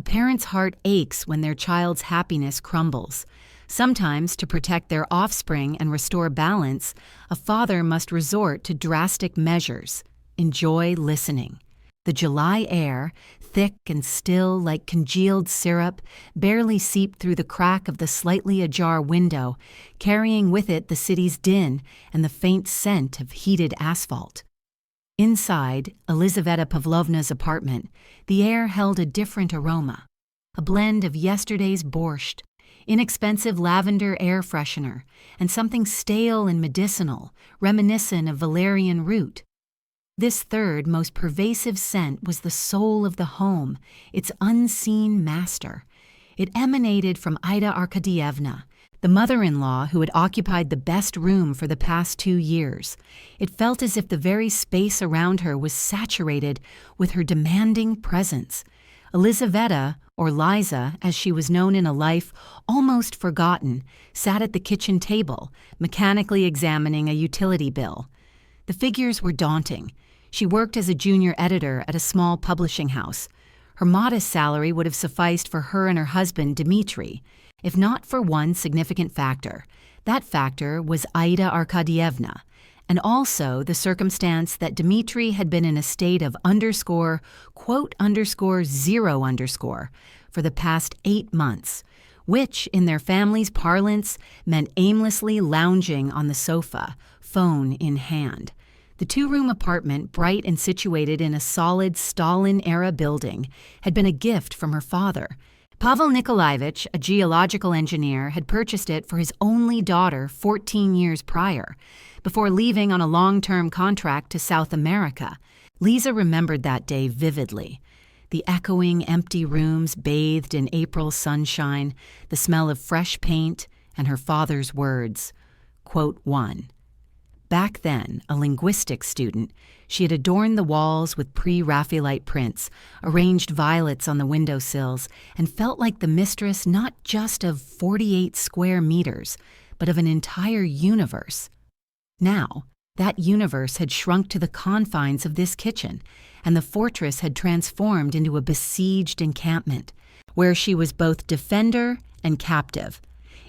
parent's heart aches when their child's happiness crumbles. Sometimes, to protect their offspring and restore balance, a father must resort to drastic measures. Enjoy listening. The July air, thick and still like congealed syrup, barely seeped through the crack of the slightly ajar window, carrying with it the city's din and the faint scent of heated asphalt. Inside Elizaveta Pavlovna's apartment, the air held a different aroma, a blend of yesterday's borscht, inexpensive lavender air freshener, and something stale and medicinal, reminiscent of valerian root. This third, most pervasive scent was the soul of the home, its unseen master. It emanated from Ida Arkadievna, the mother-in-law who had occupied the best room for the past 2 years. It felt as if the very space around her was saturated with her demanding presence. Elizaveta, or Liza, as she was known in a life almost forgotten, sat at the kitchen table, mechanically examining a utility bill. The figures were daunting. She worked as a junior editor at a small publishing house. Her modest salary would have sufficed for her and her husband, Dmitri, if not for one significant factor. That factor was Ida Arkadievna, and also the circumstance that Dmitri had been in a state of _0_ for the past 8 months, which, in their family's parlance, meant aimlessly lounging on the sofa, phone in hand. The 2-room apartment, bright and situated in a solid Stalin-era building, had been a gift from her father. Pavel Nikolaevich, a geological engineer, had purchased it for his only daughter 14 years prior, before leaving on a long-term contract to South America. Lisa remembered that day vividly. The echoing empty rooms bathed in April sunshine, the smell of fresh paint, and her father's words. Quote 1. Back then, a linguistics student, she had adorned the walls with pre-Raphaelite prints, arranged violets on the windowsills, and felt like the mistress not just of 48 square meters, but of an entire universe. Now, that universe had shrunk to the confines of this kitchen, and the fortress had transformed into a besieged encampment, where she was both defender and captive.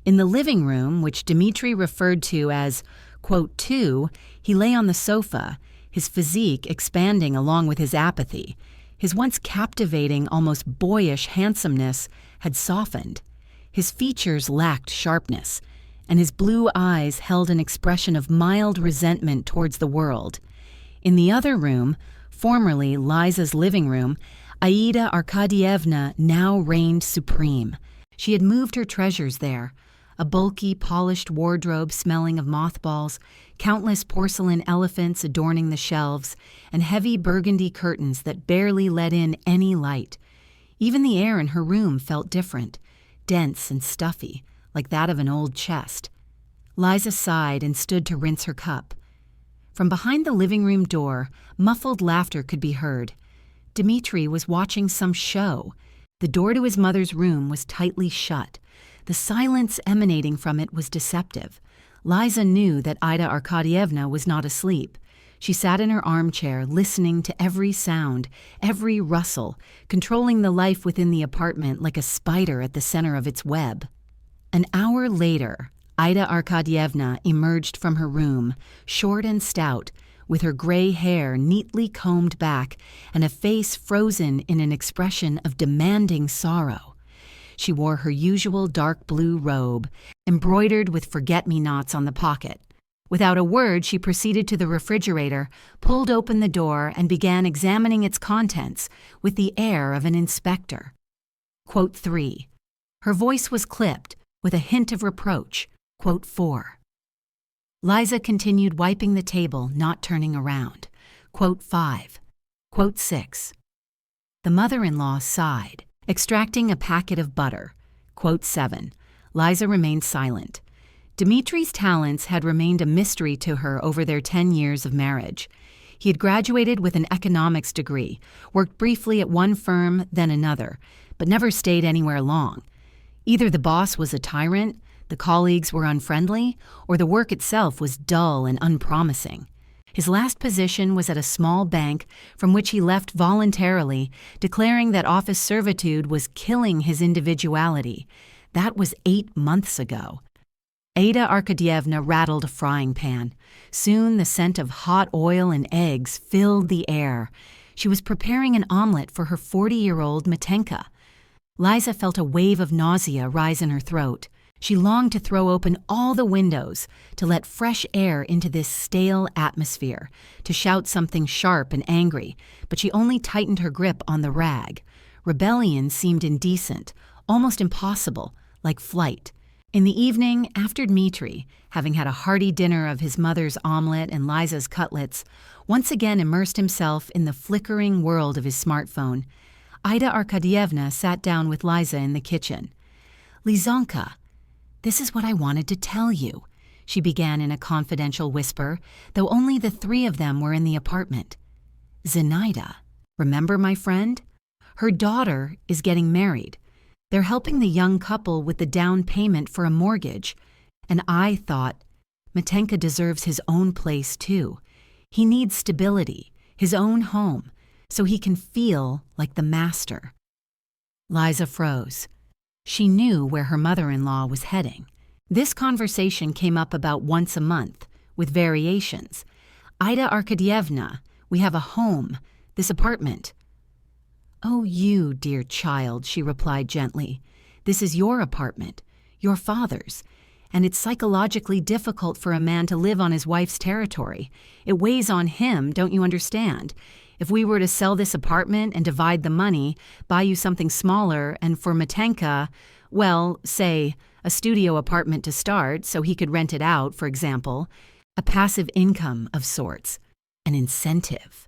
In the living room, which Dmitri referred to as Quote 2, he lay on the sofa, his physique expanding along with his apathy. His once captivating, almost boyish handsomeness had softened. His features lacked sharpness, and his blue eyes held an expression of mild resentment towards the world. In the other room, formerly Liza's living room, Aida Arkadievna now reigned supreme. She had moved her treasures there. A bulky, polished wardrobe smelling of mothballs, countless porcelain elephants adorning the shelves, and heavy burgundy curtains that barely let in any light. Even the air in her room felt different, dense and stuffy, like that of an old chest. Liza sighed and stood to rinse her cup. From behind the living room door, muffled laughter could be heard. Dmitri was watching some show. The door to his mother's room was tightly shut. The silence emanating from it was deceptive. Liza knew that Ida Arkadievna was not asleep. She sat in her armchair, listening to every sound, every rustle, controlling the life within the apartment like a spider at the center of its web. An hour later, Ida Arkadievna emerged from her room, short and stout, with her gray hair neatly combed back and a face frozen in an expression of demanding sorrow. She wore her usual dark blue robe, embroidered with forget-me-nots on the pocket. Without a word, she proceeded to the refrigerator, pulled open the door, and began examining its contents with the air of an inspector. Quote 3. Her voice was clipped, with a hint of reproach. Quote 4. Liza continued wiping the table, not turning around. Quote 5. Quote 6. The mother-in-law sighed, extracting a packet of butter. Quote 7. Liza remained silent. Dmitri's talents had remained a mystery to her over their 10 years of marriage. He had graduated with an economics degree, worked briefly at one firm, then another, but never stayed anywhere long. Either the boss was a tyrant, the colleagues were unfriendly, or the work itself was dull and unpromising. His last position was at a small bank from which he left voluntarily, declaring that office servitude was killing his individuality. That was 8 months ago. Ada Arkadyevna rattled a frying pan. Soon the scent of hot oil and eggs filled the air. She was preparing an omelet for her 40-year-old Mitenka. Liza felt a wave of nausea rise in her throat. She longed to throw open all the windows, to let fresh air into this stale atmosphere, to shout something sharp and angry, but she only tightened her grip on the rag. Rebellion seemed indecent, almost impossible, like flight. In the evening, after Dmitri, having had a hearty dinner of his mother's omelet and Liza's cutlets, once again immersed himself in the flickering world of his smartphone, Ida Arkadyevna sat down with Liza in the kitchen. "Lizonka, this is what I wanted to tell you," she began in a confidential whisper, though only the three of them were in the apartment. "Zenaida, remember my friend? Her daughter is getting married. They're helping the young couple with the down payment for a mortgage, and I thought, Mitenka deserves his own place too. He needs stability, his own home, so he can feel like the master." Liza froze. She knew where her mother-in-law was heading. This conversation came up about once a month, with variations. "Ida Arkadyevna, we have a home, this apartment." "Oh, you, dear child," she replied gently. "This is your apartment, your father's, and it's psychologically difficult for a man to live on his wife's territory. It weighs on him, don't you understand? If we were to sell this apartment and divide the money, buy you something smaller, and for Mitenka, well, say, a studio apartment to start so he could rent it out, for example, a passive income of sorts, an incentive."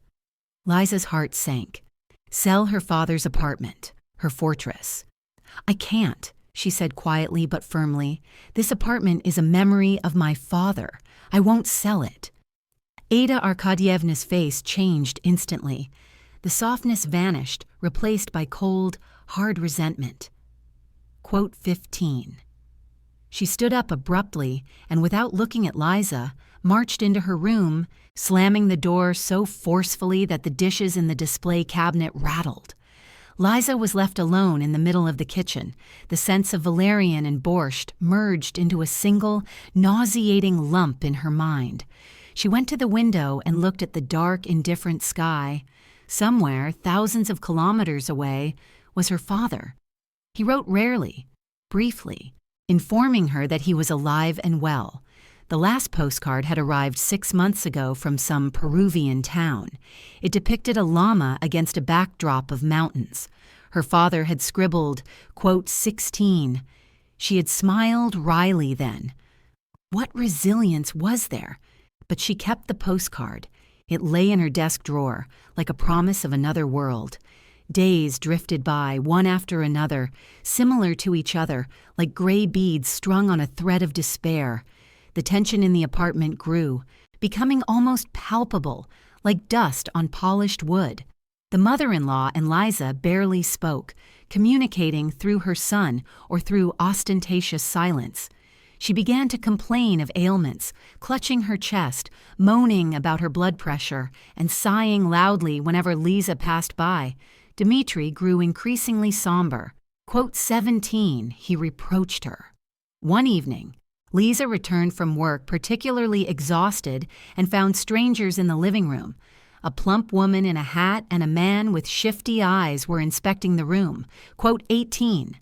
Liza's heart sank. Sell her father's apartment, her fortress. "I can't," she said quietly but firmly. "This apartment is a memory of my father. I won't sell it." Ada Arkadyevna's face changed instantly. The softness vanished, replaced by cold, hard resentment. Quote 15. She stood up abruptly and, without looking at Liza, marched into her room, slamming the door so forcefully that the dishes in the display cabinet rattled. Liza was left alone in the middle of the kitchen. The scents of valerian and borscht merged into a single, nauseating lump in her mind. She went to the window and looked at the dark, indifferent sky. Somewhere, thousands of kilometers away, was her father. He wrote rarely, briefly, informing her that he was alive and well. The last postcard had arrived 6 months ago from some Peruvian town. It depicted a llama against a backdrop of mountains. Her father had scribbled, quote, 16. She had smiled wryly then. What resilience was there? But she kept the postcard. It lay in her desk drawer, like a promise of another world. Days drifted by, one after another, similar to each other, like gray beads strung on a thread of despair. The tension in the apartment grew, becoming almost palpable, like dust on polished wood. The mother-in-law and Liza barely spoke, communicating through her son or through ostentatious silence. She began to complain of ailments, clutching her chest, moaning about her blood pressure, and sighing loudly whenever Liza passed by. Dmitri grew increasingly somber. Quote 17, he reproached her. One evening, Liza returned from work particularly exhausted and found strangers in the living room. A plump woman in a hat and a man with shifty eyes were inspecting the room. Quote 18.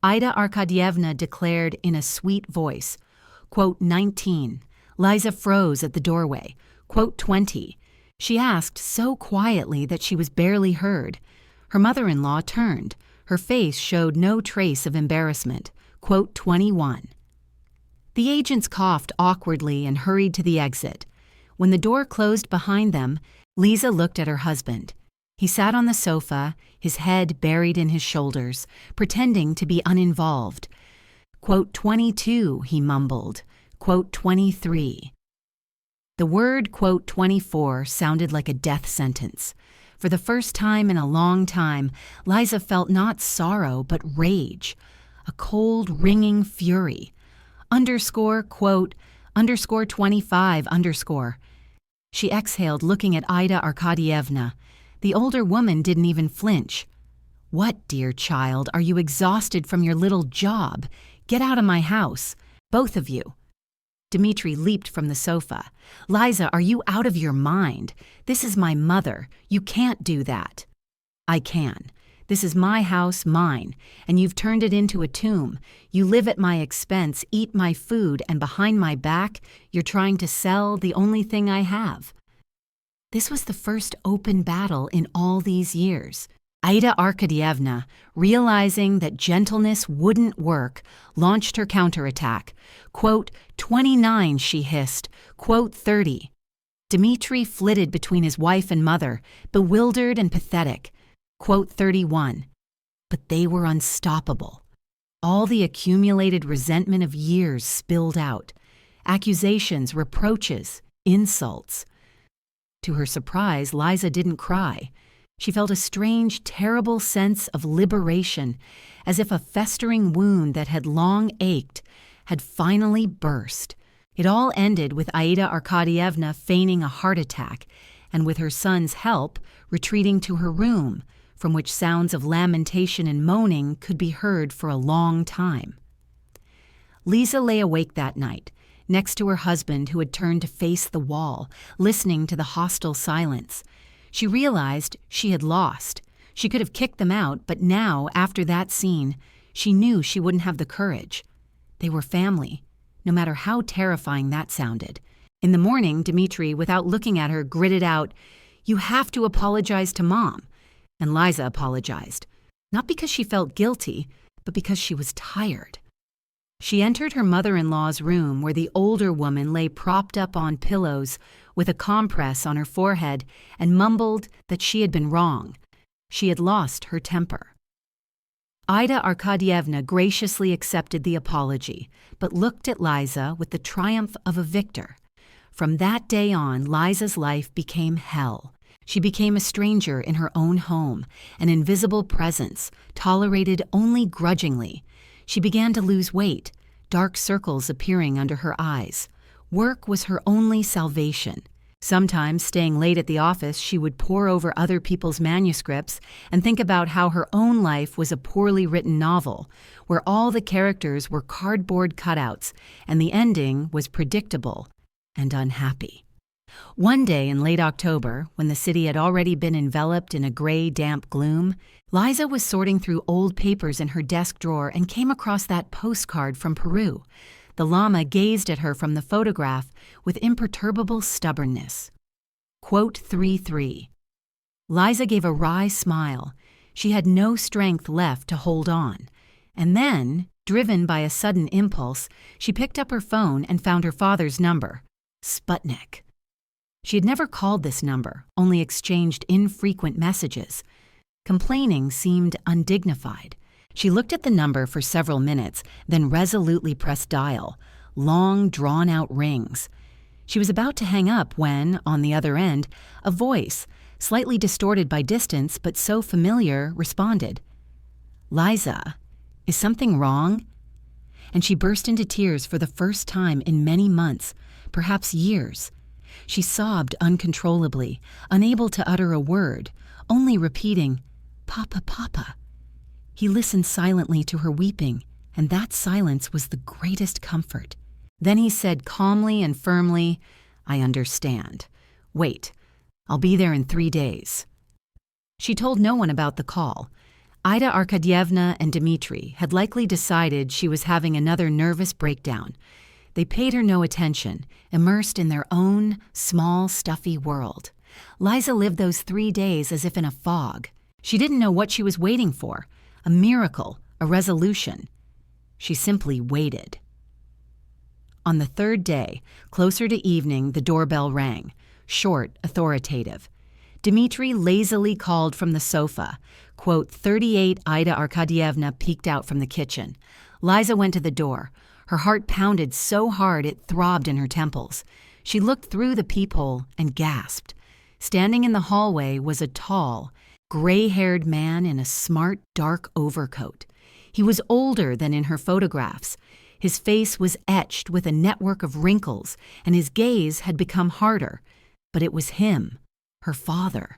Ida Arkadyevna declared in a sweet voice. Quote 19. Liza froze at the doorway. Quote 20. She asked so quietly that she was barely heard. Her mother-in-law turned. Her face showed no trace of embarrassment. Quote 21. The agents coughed awkwardly and hurried to the exit. When the door closed behind them, Liza looked at her husband. He sat on the sofa, his head buried in his shoulders, pretending to be uninvolved. Quote 22, he mumbled. Quote 23. The word quote 24 sounded like a death sentence. For the first time in a long time, Liza felt not sorrow but rage, a cold, ringing fury. Underscore, quote, underscore 25, underscore. She exhaled, looking at Ida Arkadievna. The older woman didn't even flinch. "What, dear child, are you exhausted from your little job? Get out of my house, both of you." Dmitri leaped from the sofa. "Liza, are you out of your mind? This is my mother. You can't do that." "I can. This is my house, mine, and you've turned it into a tomb. You live at my expense, eat my food, and behind my back, you're trying to sell the only thing I have." This was the first open battle in all these years. Ida Arkadievna, realizing that gentleness wouldn't work, launched her counterattack. Quote, "29, she hissed. Quote, 30. Dmitri flitted between his wife and mother, bewildered and pathetic. Quote, 31. But they were unstoppable. All the accumulated resentment of years spilled out. Accusations, reproaches, insults. To her surprise, Liza didn't cry. She felt a strange, terrible sense of liberation, as if a festering wound that had long ached had finally burst. It all ended with Aida Arkadievna feigning a heart attack, and with her son's help, retreating to her room, from which sounds of lamentation and moaning could be heard for a long time. Liza lay awake that night, next to her husband who had turned to face the wall, listening to the hostile silence. She realized she had lost. She could have kicked them out, but now, after that scene, she knew she wouldn't have the courage. They were family, no matter how terrifying that sounded. In the morning, Dmitri, without looking at her, gritted out, "You have to apologize to Mom." And Liza apologized, not because she felt guilty, but because she was tired. She entered her mother-in-law's room, where the older woman lay propped up on pillows with a compress on her forehead, and mumbled that she had been wrong. She had lost her temper. Ida Arkadievna graciously accepted the apology, but looked at Liza with the triumph of a victor. From that day on, Liza's life became hell. She became a stranger in her own home, an invisible presence, tolerated only grudgingly. She began to lose weight, dark circles appearing under her eyes. Work was her only salvation. Sometimes, staying late at the office, she would pore over other people's manuscripts and think about how her own life was a poorly written novel, where all the characters were cardboard cutouts and the ending was predictable and unhappy. One day in late October, when the city had already been enveloped in a gray, damp gloom, Liza was sorting through old papers in her desk drawer and came across that postcard from Peru. The llama gazed at her from the photograph with imperturbable stubbornness. Quote 33. Liza gave a wry smile. She had no strength left to hold on. And then, driven by a sudden impulse, she picked up her phone and found her father's number. Sputnik. She had never called this number, only exchanged infrequent messages. Complaining seemed undignified. She looked at the number for several minutes, then resolutely pressed dial. Long, drawn-out rings. She was about to hang up when, on the other end, a voice, slightly distorted by distance but so familiar, responded. "Liza, is something wrong?" And she burst into tears for the first time in many months, perhaps years. She sobbed uncontrollably, unable to utter a word, only repeating, "Papa, Papa." He listened silently to her weeping, and that silence was the greatest comfort. Then he said calmly and firmly, "I understand. Wait, I'll be there in 3 days." She told no one about the call. Ida Arkadievna and Dmitri had likely decided she was having another nervous breakdown. They paid her no attention, immersed in their own small, stuffy world. Liza lived those 3 days as if in a fog. She didn't know what she was waiting for, a miracle, a resolution. She simply waited. On the third day, closer to evening, the doorbell rang, short, authoritative. Dmitri lazily called from the sofa. Quote, 38 Ida Arkadievna peeked out from the kitchen. Liza went to the door. Her heart pounded so hard it throbbed in her temples. She looked through the peephole and gasped. Standing in the hallway was a tall, gray-haired man in a smart, dark overcoat. He was older than in her photographs. His face was etched with a network of wrinkles, and his gaze had become harder. but it was him, her father.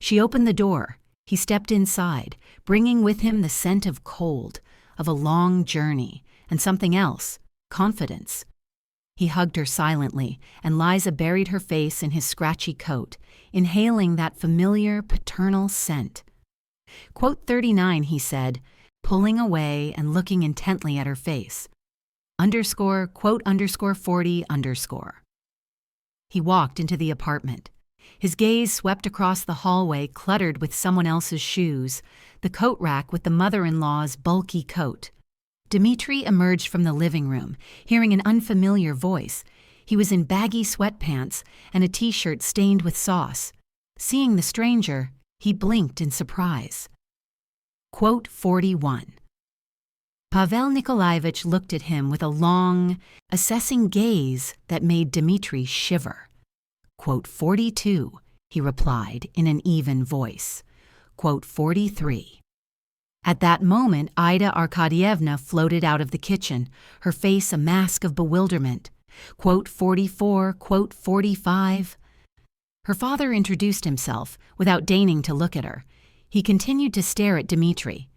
She opened the door. He stepped inside, bringing with him the scent of cold, of a long journey, and something else, confidence. He hugged her silently, and Liza buried her face in his scratchy coat, inhaling that familiar paternal scent. Quote 39, he said, pulling away and looking intently at her face. Underscore, quote underscore 40 underscore. He walked into the apartment. His gaze swept across the hallway cluttered with someone else's shoes, the coat rack with the mother-in-law's bulky coat. Dmitri emerged from the living room, hearing an unfamiliar voice. He was in baggy sweatpants and a t-shirt stained with sauce. Seeing the stranger, he blinked in surprise. Quote 41. Pavel Nikolaevich looked at him with a long, assessing gaze that made Dmitri shiver. Quote 42, he replied in an even voice. Quote 43. At that moment, Ida Arkadyevna floated out of the kitchen, her face a mask of bewilderment. Quote 44, quote 45. Her father introduced himself, without deigning to look at her. He continued to stare at Dmitri.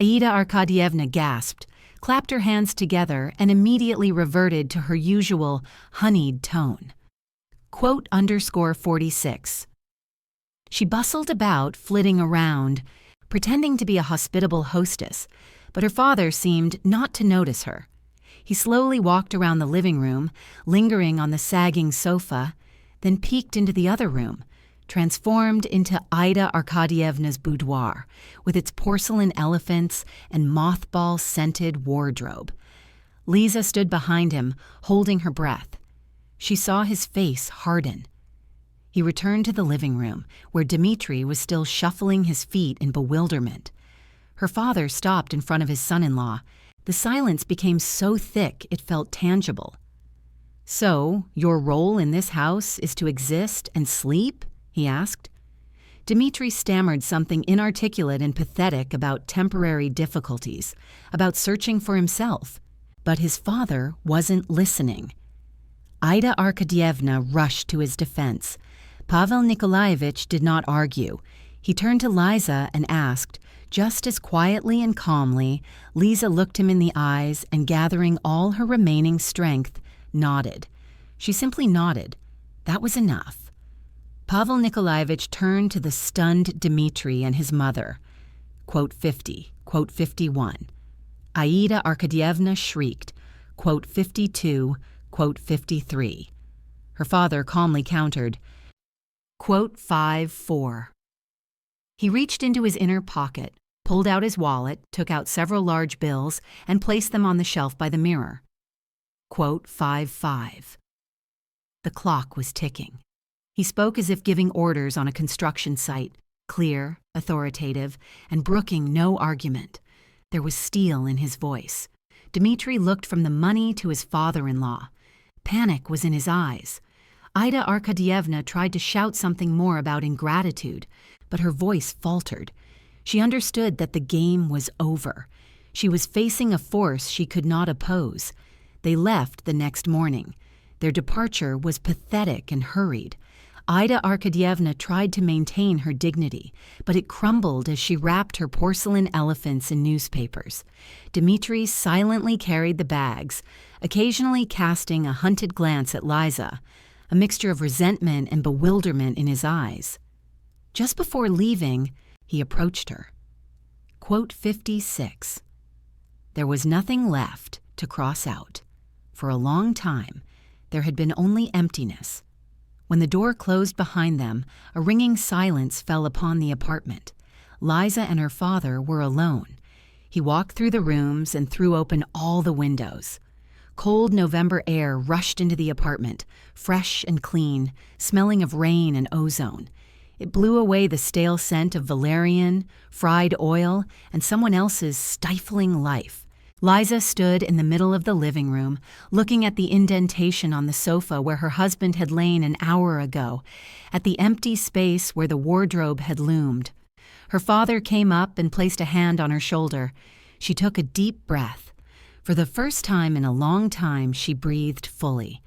Aida Arkadyevna gasped, clapped her hands together, and immediately reverted to her usual honeyed tone. Quote underscore 46. She bustled about, flitting around, pretending to be a hospitable hostess, but her father seemed not to notice her. He slowly walked around the living room, lingering on the sagging sofa, then peeked into the other room, transformed into Ida Arkadyevna's boudoir, with its porcelain elephants and mothball-scented wardrobe. Liza stood behind him, holding her breath. She saw his face harden. He returned to the living room, where Dmitri was still shuffling his feet in bewilderment. Her father stopped in front of his son-in-law. The silence became so thick it felt tangible. "So, your role in this house is to exist and sleep?" he asked. Dmitri stammered something inarticulate and pathetic about temporary difficulties, about searching for himself. But his father wasn't listening. Ida Arkadyevna rushed to his defense. Pavel Nikolaevich did not argue. He turned to Liza and asked, just as quietly and calmly. Liza looked him in the eyes and, gathering all her remaining strength, nodded. She simply nodded. That was enough. Pavel Nikolaevich turned to the stunned Dmitri and his mother. Quote 50, quote 51. Aida Arkadyevna shrieked. Quote 52, quote 53. Her father calmly countered. Quote 54. He reached into his inner pocket, pulled out his wallet, took out several large bills, and placed them on the shelf by the mirror. Quote 55. The clock was ticking. He spoke as if giving orders on a construction site, clear, authoritative, and brooking no argument. There was steel in his voice. Dmitri looked from the money to his father-in-law. Panic was in his eyes. Ida Arkadyevna tried to shout something more about ingratitude, but her voice faltered. She understood that the game was over. She was facing a force she could not oppose. They left the next morning. Their departure was pathetic and hurried. Ida Arkadyevna tried to maintain her dignity, but it crumbled as she wrapped her porcelain elephants in newspapers. Dmitri silently carried the bags, occasionally casting a hunted glance at Liza, a mixture of resentment and bewilderment in his eyes. Just before leaving, he approached her. Quote 56. There was nothing left to cross out. For a long time, there had been only emptiness. When the door closed behind them, a ringing silence fell upon the apartment. Liza and her father were alone. He walked through the rooms and threw open all the windows. Cold November air rushed into the apartment, fresh and clean, smelling of rain and ozone. It blew away the stale scent of valerian, fried oil, and someone else's stifling life. Liza stood in the middle of the living room, looking at the indentation on the sofa where her husband had lain an hour ago, at the empty space where the wardrobe had loomed. Her father came up and placed a hand on her shoulder. She took a deep breath. For the first time in a long time, she breathed fully.